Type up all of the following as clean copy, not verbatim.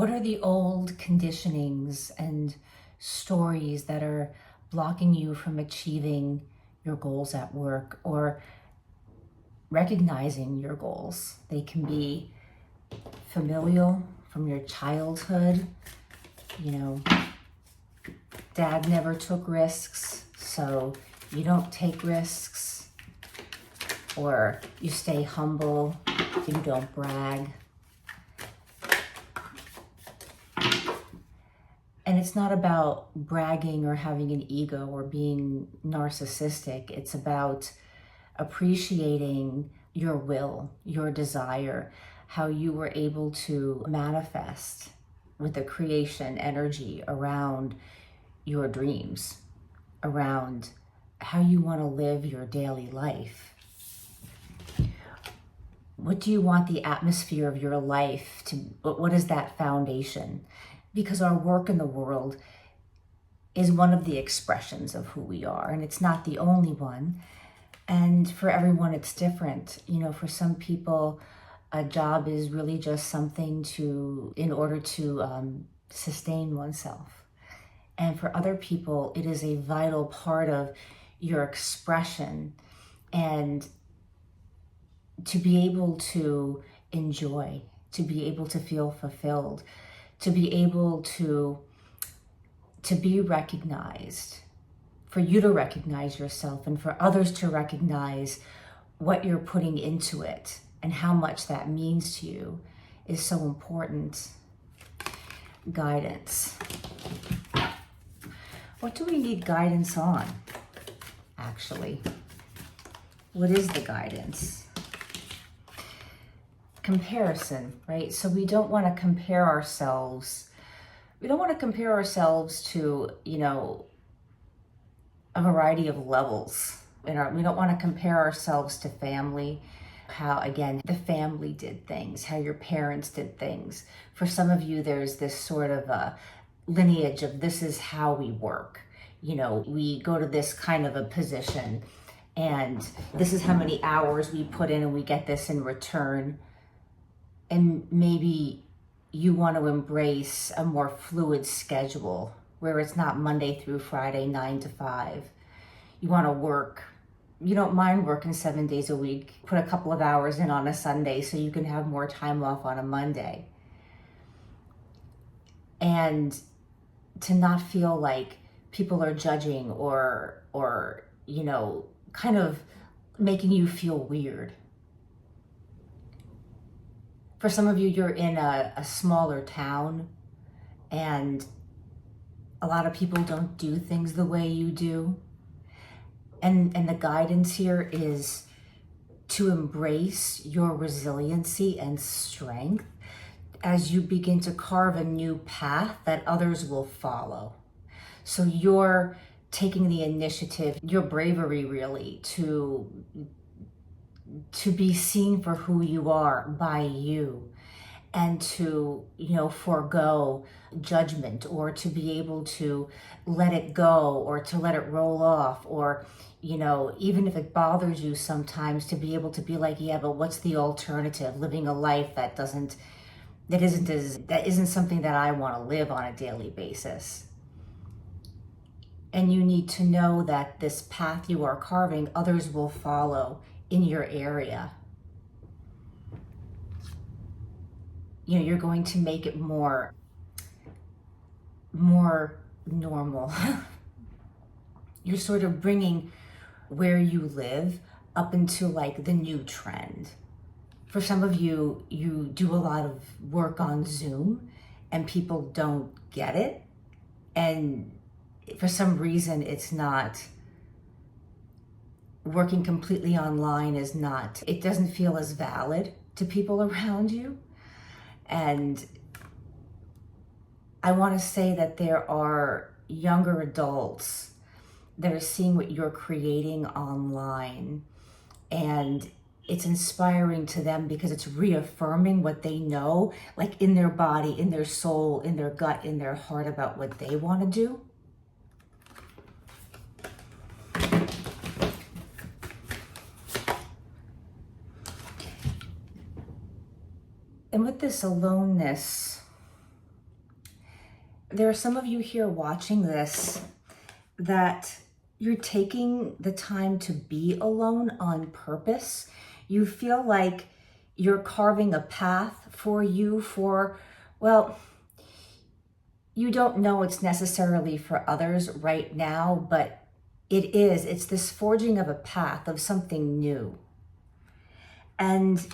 What are the old conditionings and stories that are blocking you from achieving your goals at work or recognizing your goals? They can be familial from your childhood. You know, dad never took risks, so you don't take risks. Or you stay humble, you don't brag. And it's not about bragging or having an ego or being narcissistic. It's about appreciating your will, your desire, how you were able to manifest with the creation energy around your dreams, around how you want to live your daily life. What do you want the atmosphere of your life to, what is that foundation? Because our work in the world is one of the expressions of who we are, and it's not the only one. And for everyone, it's different. You know, for some people, a job is really just something in order to sustain oneself. And for other people, it is a vital part of your expression and to be able to enjoy, to be able to feel fulfilled, to be able to be recognized, for you to recognize yourself and for others to recognize what you're putting into it and how much that means to you is so important. Guidance. What do we need guidance on, actually? What is the guidance? Comparison, right? So we don't want to compare ourselves. We don't want to compare ourselves to, you know, a variety of levels. We don't want to compare ourselves to family, how, again, the family did things, how your parents did things. For some of you, there's this sort of a lineage of this is how we work. You know, we go to this kind of a position and this is how many hours we put in and we get this in return. And maybe you want to embrace a more fluid schedule where it's not Monday through Friday, 9 to 5. You want to work. You don't mind working 7 days a week. Put a couple of hours in on a Sunday so you can have more time off on a Monday. And to not feel like people are judging or you know, kind of making you feel weird. For some of you, you're in a smaller town and a lot of people don't do things the way you do. And the guidance here is to embrace your resiliency and strength as you begin to carve a new path that others will follow. So you're taking the initiative, your bravery really, to be seen for who you are by you, and to, you know, forego judgment, or to be able to let it go, or to let it roll off, or, you know, even if it bothers you sometimes, to be able to be like, yeah, but what's the alternative? Living a life that isn't something that I want to live on a daily basis. And you need to know that this path you are carving, others will follow in your area. You know, you're going to make it more normal. You're sort of bringing where you live up into like the new trend. For some of you, you do a lot of work on Zoom and people don't get it. And for some reason, it's not working completely online it doesn't feel as valid to people around you. And I want to say that there are younger adults that are seeing what you're creating online, and it's inspiring to them because it's reaffirming what they know, like in their body, in their soul, in their gut, in their heart, about what they want to do. And with this aloneness, There are some of you here watching this that you're taking the time to be alone on purpose. You feel like you're carving a path for you for, well, you don't know it's necessarily for others right now, but it is. It's this forging of a path of something new. And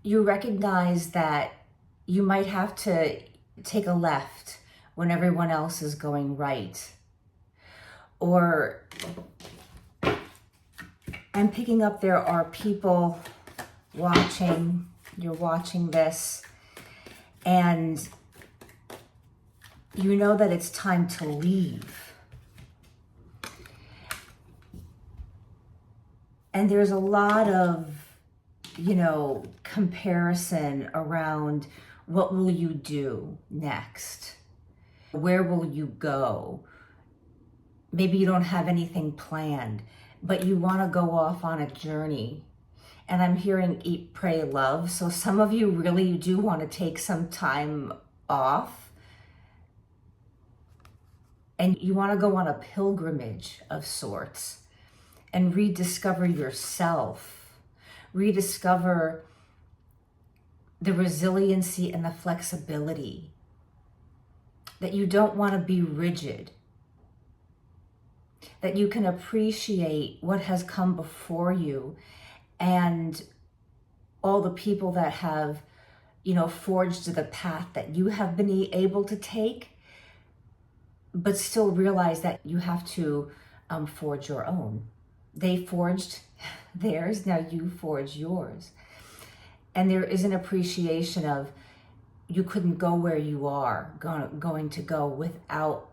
you recognize that you might have to take a left when everyone else is going right. Or I'm picking up there are people watching, you're watching this, and you know that it's time to leave. And there's a lot of, comparison around what will you do next? Where will you go? Maybe you don't have anything planned, but you want to go off on a journey. And I'm hearing eat, pray, love. So some of you really do want to take some time off. And you want to go on a pilgrimage of sorts and rediscover yourself. Rediscover the resiliency and the flexibility. That you don't want to be rigid. That you can appreciate what has come before you and all the people that have, forged the path that you have been able to take, but still realize that you have to forge your own. They forged theirs, now you forge yours. And there is an appreciation of you couldn't go where you are going to go without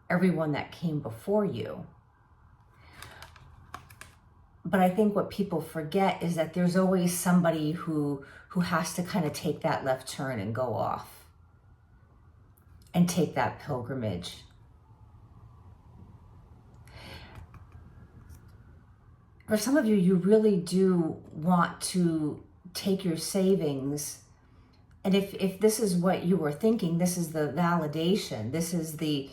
everyone that came before you. But I think what people forget is that there's always somebody who has to kind of take that left turn and go off and take that pilgrimage. For some of you, you really do want to take your savings. And if this is what you were thinking, this is the validation, this is the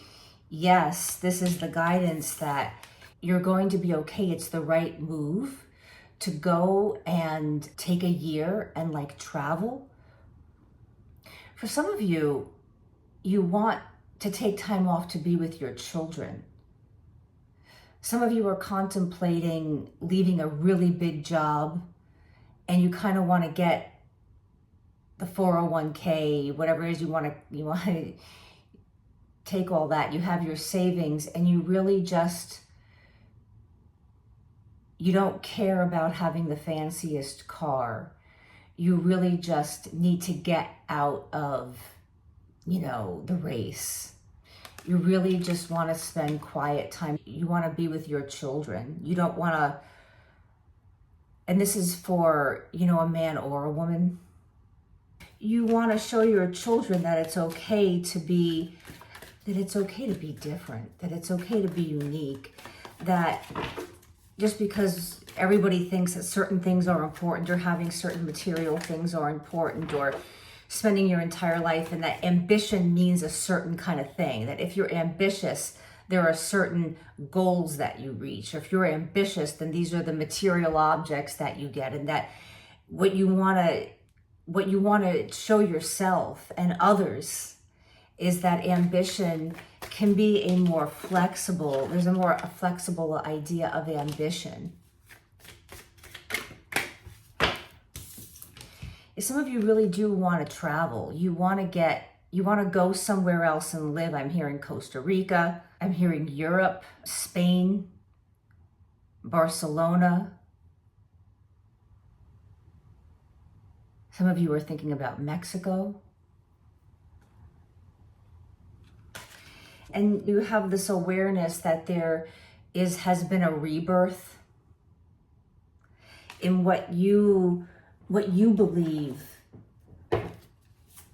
yes, this is the guidance that you're going to be okay. It's the right move to go and take a year and travel. For some of you, you want to take time off to be with your children. Some of you are contemplating leaving a really big job and you kind of want to get the 401k, whatever it is you want to take all that. You have your savings and you really just, you don't care about having the fanciest car. You really just need to get out of, the race. You really just want to spend quiet time. You want to be with your children. You don't want to, and this is for, a man or a woman. You want to show your children that it's okay to be different, that it's okay to be unique, that just because everybody thinks that certain things are important or having certain material things are important or spending your entire life and that ambition means a certain kind of thing, that if you're ambitious, there are certain goals that you reach. If you're ambitious, then these are the material objects that you get, and that what you want to show yourself and others is that ambition can be there's a more flexible idea of ambition. Some of you really do want to travel. You want to go somewhere else and live. I'm hearing Costa Rica. I'm hearing Europe, Spain, Barcelona. Some of you are thinking about Mexico. And you have this awareness that has been a rebirth in what you believe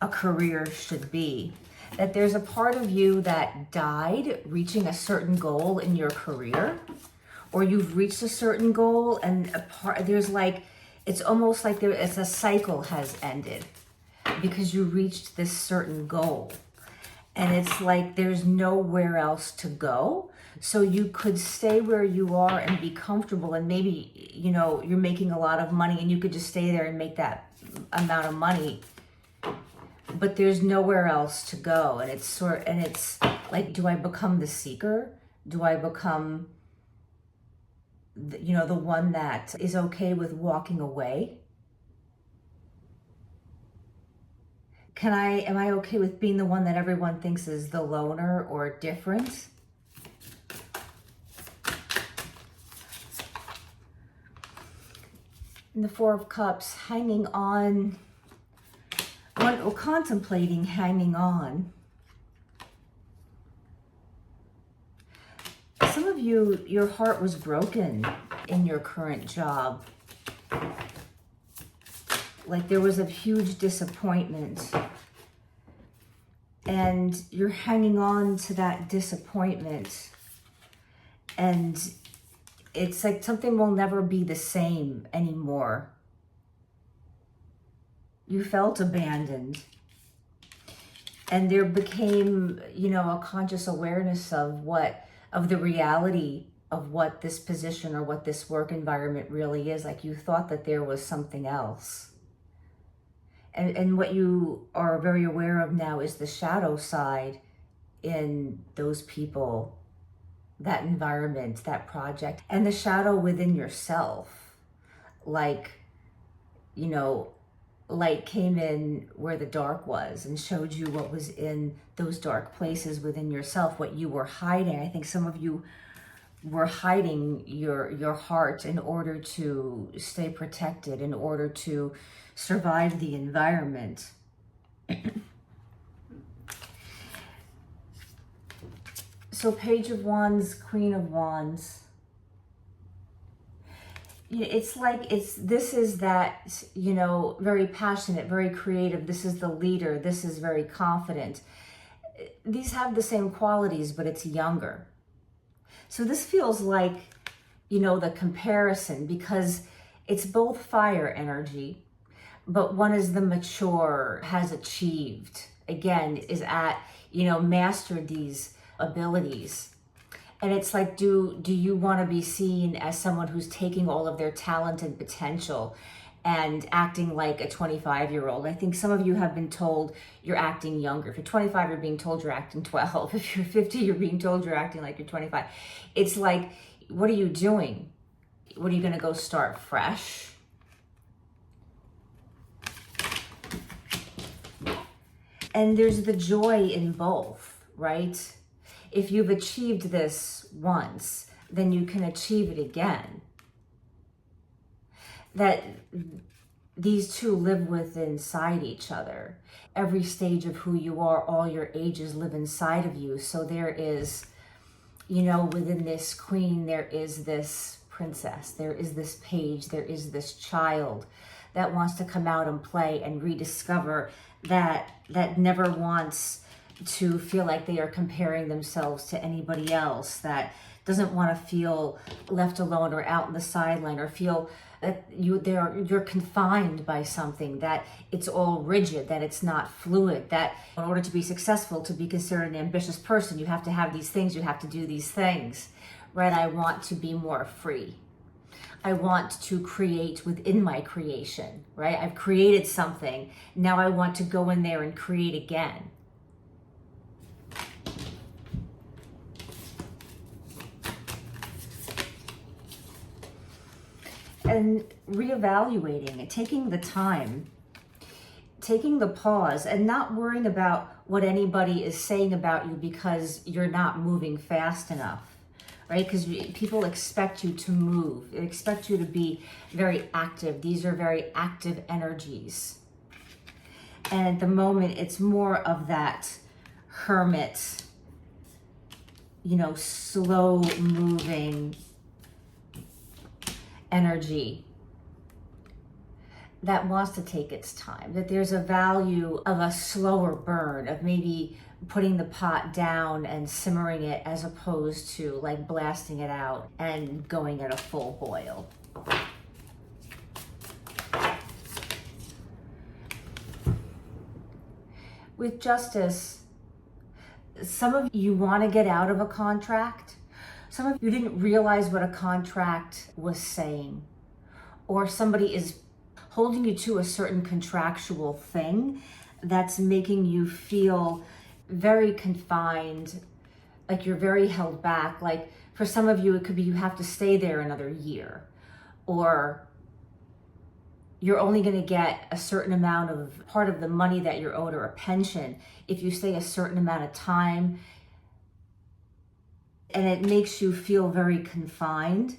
a career should be. That there's a part of you that died reaching a certain goal in your career, or you've reached a certain goal and it's almost like a cycle has ended because you reached this certain goal. And it's like there's nowhere else to go. So you could stay where you are and be comfortable, and maybe, you're making a lot of money and you could just stay there and make that amount of money. But there's nowhere else to go. And it's like, do I become the seeker? Do I become the one that is okay with walking away? Am I okay with being the one that everyone thinks is the loner or different? And the Four of Cups, hanging on, or contemplating hanging on. Some of you, your heart was broken in your current job. Like there was a huge disappointment. And you're hanging on to that disappointment. And it's like something will never be the same anymore. You felt abandoned. And there became, a conscious awareness of the reality of what this position or what this work environment really is. Like you thought that there was something else. And what you are very aware of now is the shadow side in those people, that environment, that project, and the shadow within yourself. Like, light came in where the dark was and showed you what was in those dark places within yourself, what you were hiding. I think some of you were hiding your heart in order to stay protected, in order to survive the environment. So Page of Wands, Queen of Wands. It's like this is that, very passionate, very creative. This is the leader. This is very confident. These have the same qualities, but it's younger. So this feels like, the comparison, because it's both fire energy, but one is the mature, has achieved, again, is at, mastered these abilities. And it's like, do you want to be seen as someone who's taking all of their talent and potential and acting like a 25-year-old? I think some of you have been told you're acting younger. If you're 25, you're being told you're acting 12. If you're 50, you're being told you're acting like you're 25. It's like, what are you doing? What are you going to go start fresh? And there's the joy in both, right? If you've achieved this once, then you can achieve it again. That these two live inside each other. Every stage of who you are, all your ages live inside of you. So there is, within this queen, there is this princess, there is this page, there is this child that wants to come out and play and rediscover that never wants to feel like they are comparing themselves to anybody else, that doesn't want to feel left alone or out in the sideline, or feel that you're confined by something, that it's all rigid, that it's not fluid, that in order to be successful, to be considered an ambitious person, you have to have these things, you have to do these things, right? I want to be more free. I want to create within my creation, right? I've created something. Now I want to go in there and create again. And reevaluating it, taking the time, taking the pause, and not worrying about what anybody is saying about you because you're not moving fast enough, right? Because people expect you to move. They expect you to be very active. These are very active energies. And at the moment, it's more of that hermit, slow moving energy that wants to take its time, that there's a value of a slower burn, of maybe putting the pot down and simmering it as opposed to like blasting it out and going at a full boil. With justice, Some of you want to get out of a contract. Some of you didn't realize what a contract was saying, or somebody is holding you to a certain contractual thing that's making you feel very confined, like you're very held back. Like for some of you, it could be you have to stay there another year, or you're only going to get a certain amount of part of the money that you're owed, or a pension, if you stay a certain amount of time. And it makes you feel very confined.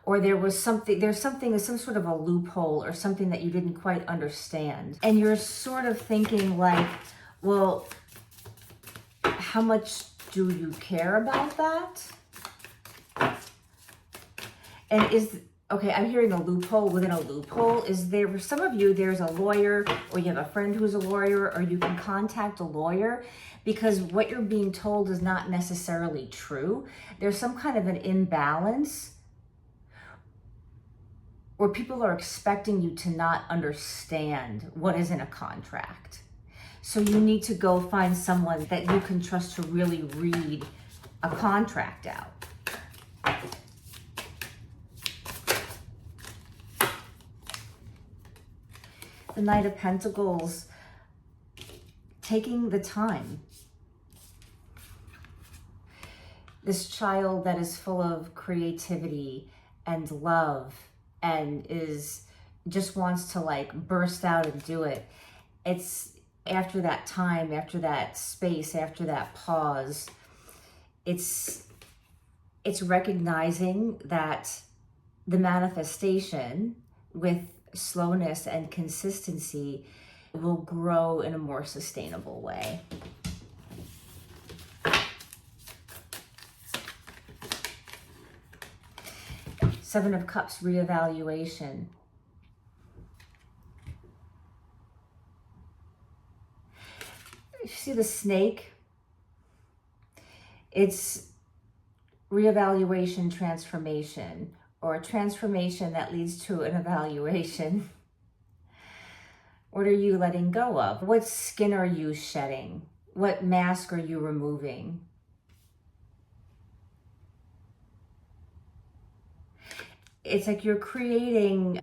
Or there's some sort of a loophole or something that you didn't quite understand. And you're sort of thinking like, well, how much do you care about that? And okay, I'm hearing a loophole within a loophole. Is there, for some of you, there's a lawyer, or you have a friend who's a lawyer, or you can contact a lawyer, because what you're being told is not necessarily true. There's some kind of an imbalance where people are expecting you to not understand what is in a contract. So you need to go find someone that you can trust to really read a contract out. The Knight of Pentacles, taking the time. This child that is full of creativity and love and just wants to like burst out and do it. It's after that time, after that space, after that pause, it's recognizing that the manifestation with slowness and consistency will grow in a more sustainable way. Seven of Cups, reevaluation. You see the snake? It's reevaluation, transformation, or a transformation that leads to an evaluation. What are you letting go of? What skin are you shedding? What mask are you removing? It's like you're creating,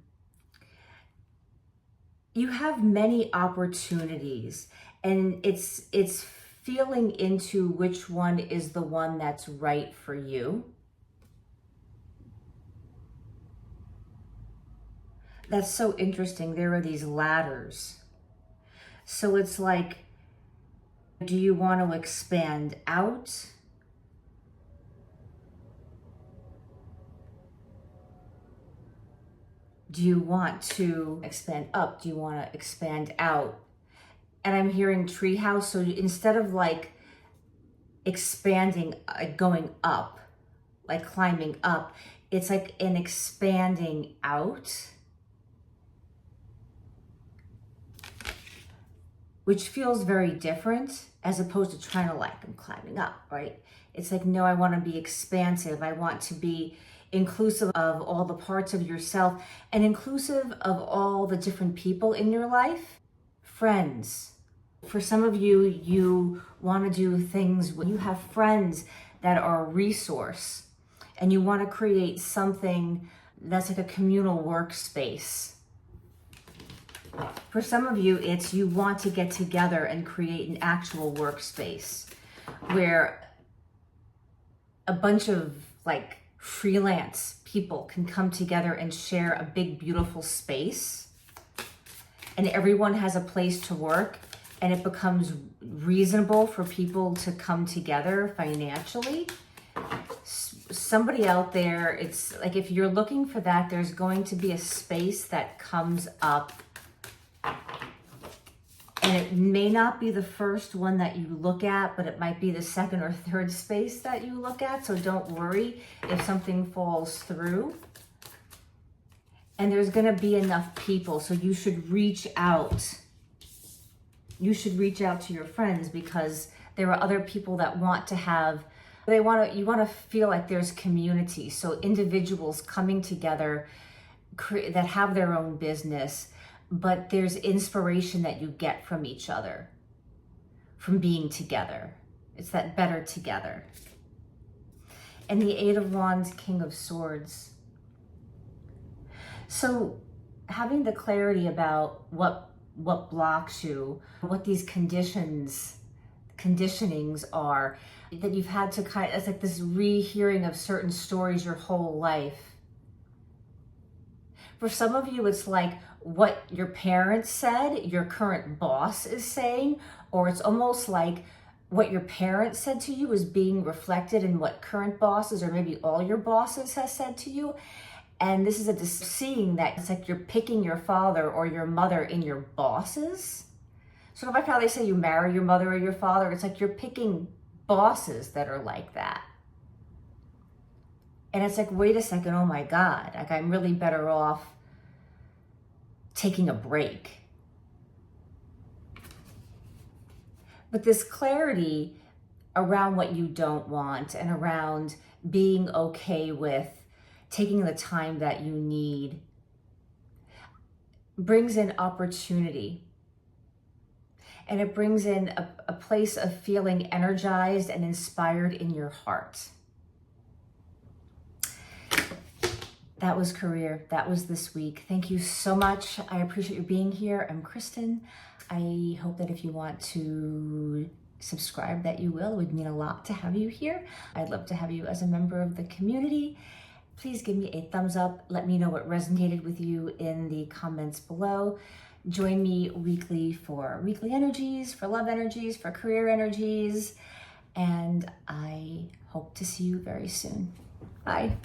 you have many opportunities, and it's feeling into which one is the one that's right for you. That's so interesting. There are these ladders. So it's like, do you want to expand out? Do you want to expand up? Do you want to expand out? And I'm hearing treehouse. So instead of like expanding, going up, like climbing up, it's like an expanding out, which feels very different as opposed to trying to like, I'm climbing up, right? It's like, no, I want to be expansive. I want to be inclusive of all the parts of yourself and inclusive of all the different people in your life. Friends. For some of you, you want to do things when you have friends that are a resource, and you want to create something that's like a communal workspace. For some of you, it's you want to get together and create an actual workspace where a bunch of like freelance people can come together and share a big, beautiful space, and everyone has a place to work, and it becomes reasonable for people to come together financially. Somebody out there, it's like if you're looking for that, there's going to be a space that comes up, and it may not be the first one that you look at, but it might be the second or third space that you look at. So don't worry if something falls through. And there's going to be enough people. So you should reach out. You should reach out to your friends, because there are other people that want to have, you want to feel like there's community. So individuals coming together that have their own business, but there's inspiration that you get from each other. from being together. It's that better together. And the Eight of Wands, King of Swords. So having the clarity about what blocks you, what these conditionings are, that you've had to it's like this rehearing of certain stories your whole life. For some of you, it's like what your parents said, your current boss is saying, or it's almost like what your parents said to you is being reflected in what current bosses or maybe all your bosses has said to you. And this is seeing that it's like you're picking your father or your mother in your bosses. Sort of like how they say you marry your mother or your father. It's like you're picking bosses that are like that. And it's like, wait a second, oh my God, like I'm really better off taking a break. But this clarity around what you don't want and around being okay with taking the time that you need brings in opportunity. And it brings in a place of feeling energized and inspired in your heart. That was career. That was this week. Thank you so much. I appreciate you being here. I'm Kristen. I hope that if you want to subscribe, that you will. It would mean a lot to have you here. I'd love to have you as a member of the community. Please give me a thumbs up. Let me know what resonated with you in the comments below. Join me weekly for weekly energies, for love energies, for career energies. And I hope to see you very soon. Bye.